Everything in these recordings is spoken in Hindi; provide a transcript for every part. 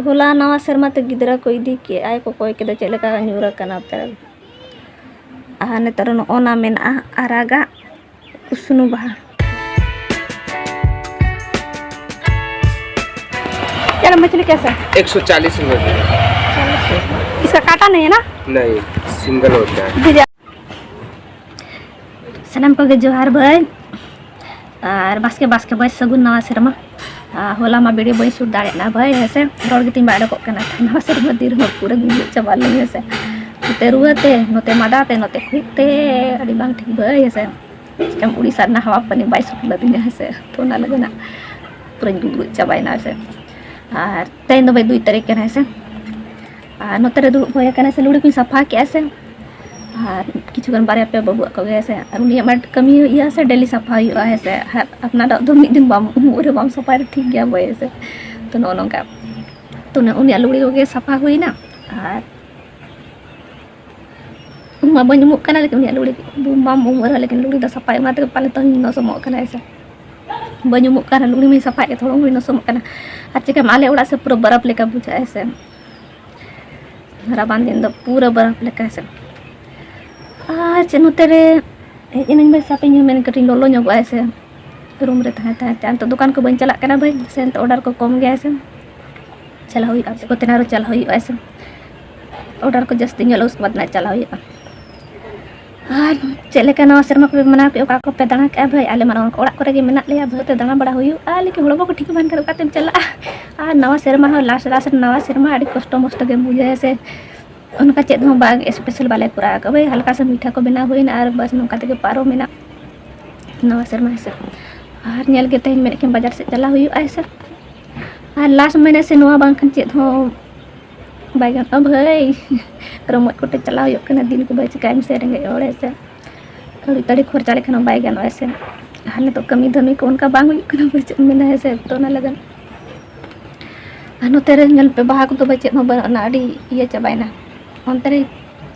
होला नवा सेरमा ते गिदरा को इदी के आय को कोई के चले का न्यूरा कना तर आने तर ओना मेना आरागा कुसुनु बहा। क्या मछली कैसा? 140 रुपये। इसका काटा नहीं है ना? नहीं, सिंगल होता है। सनम को जोहार भाई और बास्के बास्के भाई सगुन नवा सेरमा होला मा वीडियो बई शूट दाड़े ना भाई ऐसे रोड के तीन बाड़े को कना नवा सेरमा दिर में पूरा गुंडे चबा ले ऐसे नोते रुआते नोते मादाते नोते खुते अड़ी बांग ठीक भाई ऐसे कम उड़ीसा ना हवा पानी बाई शूट लदिन ऐसे तो ना लगना पूरा गुंडे चबाई ना ऐसे और तेन दो भाई दुई तरीके ना ऐसे नोते रे दुड़ होया कना से लुड़ी को सफा के ऐसे और किचुगन बारे पे बाबू को ऐसे और उनी मट कमी या से डेली सफा हुआ ऐसे अपना दो मिड दिन बाम उरे बाम सफा ठीक गया वो ऐसे तो नो नो का तो ने उनी लुड़ी को सफा हुई ना और उमा बन मुक कना लेकिन उनी लुड़ी बाम उमर लेकिन लुड़ी दा सफा मा ते पाले तो नो समो कना ऐसे बन मुक कना लुड़ी में सफा के थोड़ा नो समो कना और चिका माले उड़ा से पूरा बर्फ लेका बुझा ऐसे राबान दिन दो पूरा बर्फ लेका ऐसे नोते रे इन भाई सापे मैंने कटी लोलो ᱧᱚᱜ ऐसे रूम रे तहां तो दुकान को बन चला करना भाई से तो ऑर्डर को कम गया ऐसे चला हुई आप को तेनारो चला हुई ऐसे ऑर्डर को जस्ट दिन उसके बाद ना चला हुई और चले का नवा शर्मा को मना के ओका को पे दाना के भाई आले माना को ओड़ा करे के मेना ले भाई ते दाना बड़ा हुई आ लेकिन होड़बो को ठीक बन कर ओकाते चला आ नवा शर्मा हो लास्ट नवा शर्मा अड़ी कष्ट मस्त के बुझे ऐसे उनका चेत हो बाग स्पेशल वाले कुरा का भाई हल्का सा मीठा को बना हुई ना और बस नौका तक पारो में ना नवा शर्मा से और नेल के तेन मेरे के बाजार से चला हुई ऐसे और लास्ट महीने से नवा बांग खन चेत हो बैगन अब भाई रमो कोटे चला हुई कना दिन को भाई चिकाई से रेंगे और ऐसे थोड़ी तड़ी खर्चा लेखन बैगन ऐसे हाने तो कमी धमी को उनका बांग हुई कना भाई में ऐसे तो ना लगन अनो तेरे नेल पे बाहा को तो भाई चेत हो बना अड़ी ये चबाइना अंतरे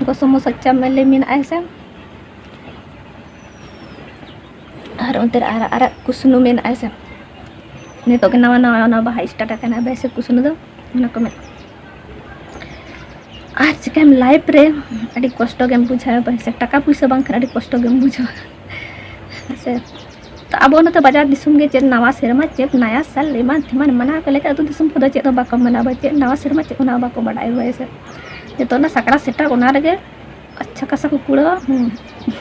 को समोसा चमेले में ऐसे और अंतर आरा कुसुनु में ऐसे ने तो के नवा नवा ना बाहा स्टार्ट करना वैसे कुसुनु दो ना कमेंट आज केम लाइफ रे अड़ी कष्ट गेम बुझा वैसे टका पैसा बांग अड़ी कष्ट गेम बुझा ऐसे तो अब ना तो बाजार दिसुम गे चेत नवा सेरमा चेत नया साल एमान थेमान मना के लेका तो दिसुम खुदा चेत बाको मना बा चेत नवा सेरमा चेत ना बाको बड़ाई वैसे ये तो ना सकरा सेटा उना रगे अच्छा खासा को कूड़ा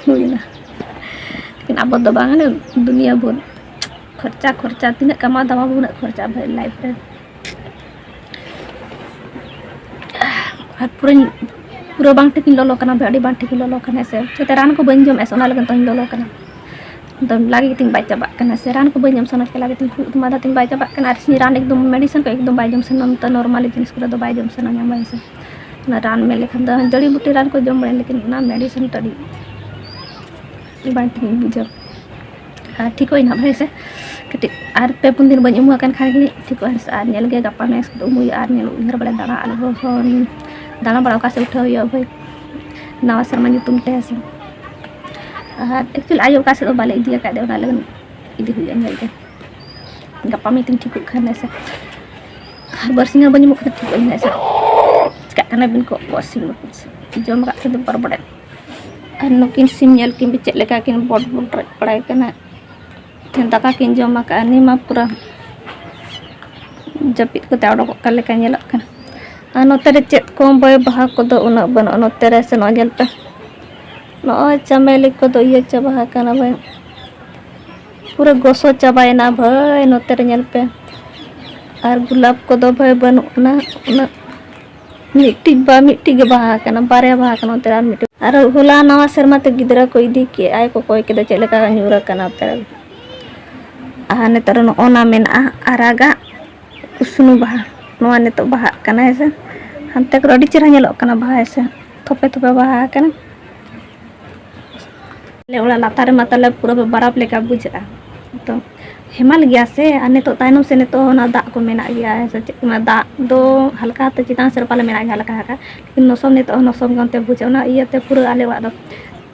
हुईना लेकिन अब तो बांग दुनिया भर खर्चा तीन कमा दमा बुना खर्चा भाई लाइफ रे और पूरा बांग ठिक लोलो कना भाई बांग ठिक लोलो कना से तो रान को बन जम ऐसा ना लगन तो लोलो कना तो लागे तीन बाई चबा कना से रान को बन जम सोना के लागे तीन मादा तीन बाई चबा कना रान एकदम मेडिसिन को एकदम बाई जम से तो नॉर्मली जिनिस को तो बाई जम से ना ऐसे ना रान में लेखन जड़ी बूटी रान को जम बड़े लेकिन ना मेडिसिन तड़ी बांटी बुझो ठीक होना भाई से कटी और पे पुन दिन बन खान ठीक और नेल गे गपा नेक्स्ट तो मुई और नेल उधर बड़े दाना बड़ा का से उठा हुई भाई नवा शर्मा तुम ते से एक्चुअली आयो का से तो बाले इदिया का दे ना लगन इदी हुई नेल के गपा में ठीक खाने से हर बरसिंगा बन मुख ठीक होना ऐसे karena bin kok posing jom kak itu berbeda nukin simnyal kin bicek leka kin bod pray kena tenta ka kin jom maka ani ma pura japit ko ta odok kale kan nyelak kan ano tere chet ko boy baha ko do una ban ano tere se no jel pe no chameli ko do ye chabaha kana boy pura goso chabai na bhai no tere nyel pe ar gulab ko do bhai ban una मिट्टी के बाहा कना बारे बाहा कना तेरा मिट्टी और होला नवा शर्मा ते गिदरा को इदी के आय को कोई के चले का न्यूरा कना तेरा आने तर ओना मेना आरागा कुसुनु बाहा नवा ने तो बाहा कना ऐसे हंते को अडी चेहरा नेलो कना बाहा ऐसे थोपे थोपे बाहा कना ले ओला लातार मतले पूरा बर्फ लेका बुझा तो हेमाल गया से आने तो ताइनम से ने तो ना दा को मेना गया ऐसे दा दो हल्का तो चितान से पाले मेना गया हल्का हल्का लेकिन नसम ने तो नसम गनते बुझे ना इयते पूरा आले वा दो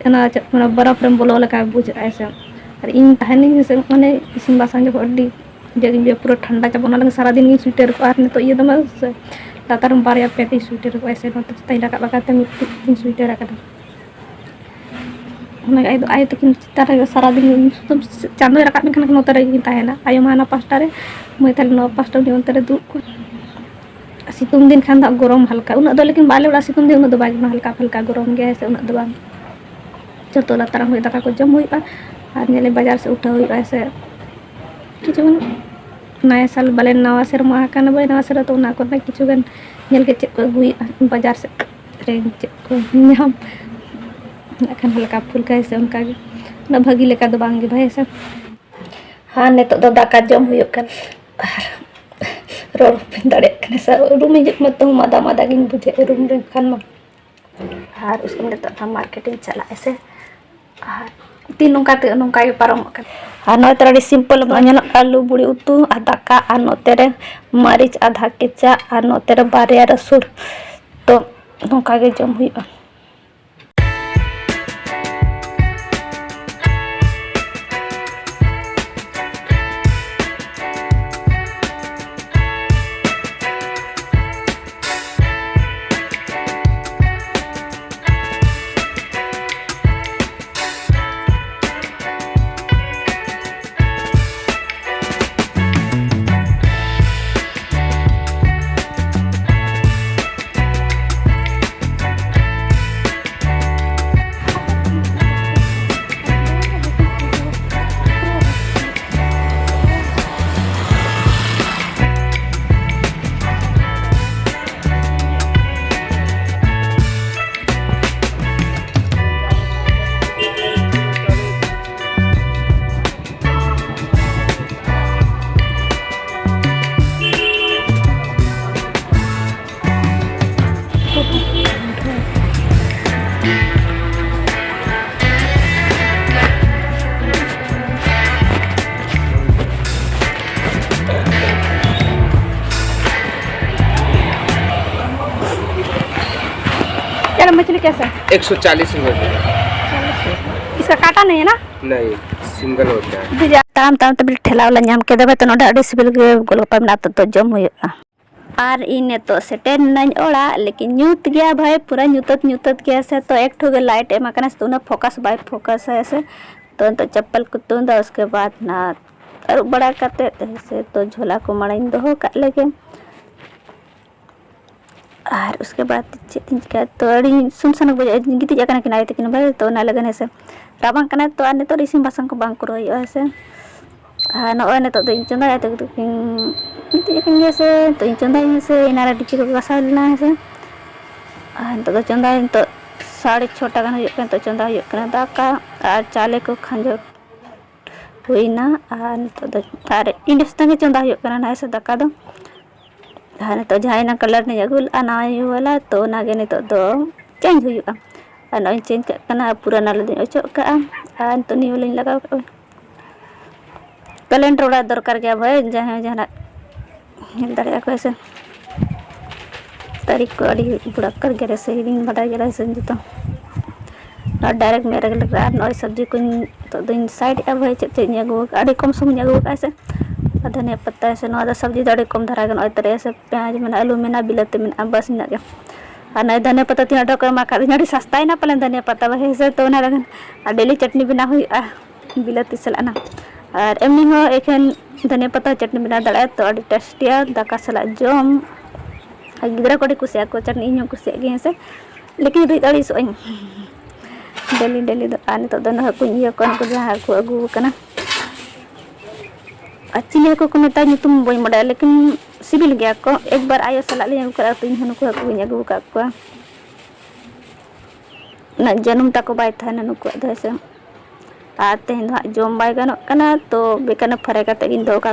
ना बर्फ रे बोलो लका बुझ ऐसे और इन तहनी से माने इसिन बासन जो अड्डी jadi dia पूरा ठंडा चाबा ना सारा दिन गी स्वेटर को आर नितो ये दमा लातार बारिया पे की स्वेटर को ऐसे नोते तई लगा लगाते मिट स्वेटर आकदा ना आय तो किन तारे सारा दिन तुम चांदो रकाब में नोते रे ताहेना आयो माना पास्टा रे मैं ताले नो पास्टा दी ओंते रे दु को सितुंग दिन खान दा गरम हल्का उना दो लेकिन बाले उड़ा सितुंग दिन उना दो बाग हल्का हल्का गरम गया ऐसे उना दो बाग जतो लातार हुई दाका को जम हुई और नेले बाजार से उठा हुई ऐसे किचुगन नया साल बाले नवा सेरमा काना बाय नवा सेरा तो ना को ना किचुगन नेल के चेक को हुई बाजार से रेंज चेक को नाम अखन हल्का फुल्का ऐसे उनका ना भागी लेका दो बांगे भाई ऐसे हाँ ने तो दाका जम हुई कन रोड पे दड़े कने सा रूम में जब मत मादा मादा गिन बुझे रूम रे खान में और उसके में तो हम मार्केटिंग चला ऐसे और तीन नौका के पारम और नौ तरह सिंपल बन आलू बुड़ी उतु और दाका और नोते मारिच आधा केचा और नोते बारिया रसुन तो नौका के जम हुई मछली कैसा 140 रुपए इसका काटा नहीं है ना नहीं सिंगल होता है ताम ताम तब ठेला वाला नाम के देबे तो नोडा अडी सिबिल के गोलगप्पा में तो जम हुआ और इने तो सेटेन नई ओड़ा लेकिन न्यूत गया भाई पूरा न्यूतत गया से तो एक ठो लाइट एमा कना तो ना फोकस बाय फोकस है ऐसे तो चप्पल को तुंदा उसके बाद ना और बड़ा करते ऐसे तो झोला को मड़ाइन दो का लगे और उसके बाद चिका तो अड़ी सुनसन गिति जाकना कि नाय तकिन भाई तो ना लगन ऐसे राबांग कना तो आने तो रिसिम बासंग को बांग करो ऐसे हाँ ना ने तो इन चंदा तो गिति जाकन ऐसे तो इन चंदा ऐसे इनारा डिची को गसा लेना ऐसे तो चंदा तो 6:30 गान हुई तो चंदा हुई दाका और चाले को खंजो हुईना और इंडस तंगे चंदा हुई ना ऐसे दाका दो हाँ तो जहाँ कलर ने अगुल आना वाला तो नागे ने तो चेंज हुआ और नई चेंज करना पूरा नाल अचोका तो नी वाली लगा कैलेंडर उड़ा दरकार गया भाई जहाँ जहाँ दाड़ा को ऐसे तारीख को अड़ी बुड़ा कर गया से दिन बड़ा गया से जो डायरेक्ट मेरे लगा नई सब्जी को तो साइड अब भाई चेक अगू अड़ी कम समय अगू ऐसे धनिया पत्ता ऐसे ना सब्जी दाड़ी कम धरा गन तरह ऐसे प्याज में आलू में बिलाते में बस ना और नई धनिया पत्ता तीन डॉक्टर माखा अड़ी सस्ता ही ना पले धनिया पत्ता वैसे तो ना लगन और डेली चटनी बना हुई बिलाती सलाना और एमनी हो एखन धनिया पत्ता चटनी बना दाड़ा तो अड़ी टेस्टिया दाका सला जम गिद्रा को कुसिया को चटनी इन कुसिया गे से लेकिन रीत अड़ी सो डेली डेली दो आने तो दोनों को ये को जहाँ को अगू कना चिली को मेता तुम बी बड़ा लेकिन सिबिल गया को एक बार आयो सला ले करा तो इन को अगू का ना जन्म ताको बाय था नुक ऐसे आते हैं जम बाय गानों तो बेकान फरे गिन दो का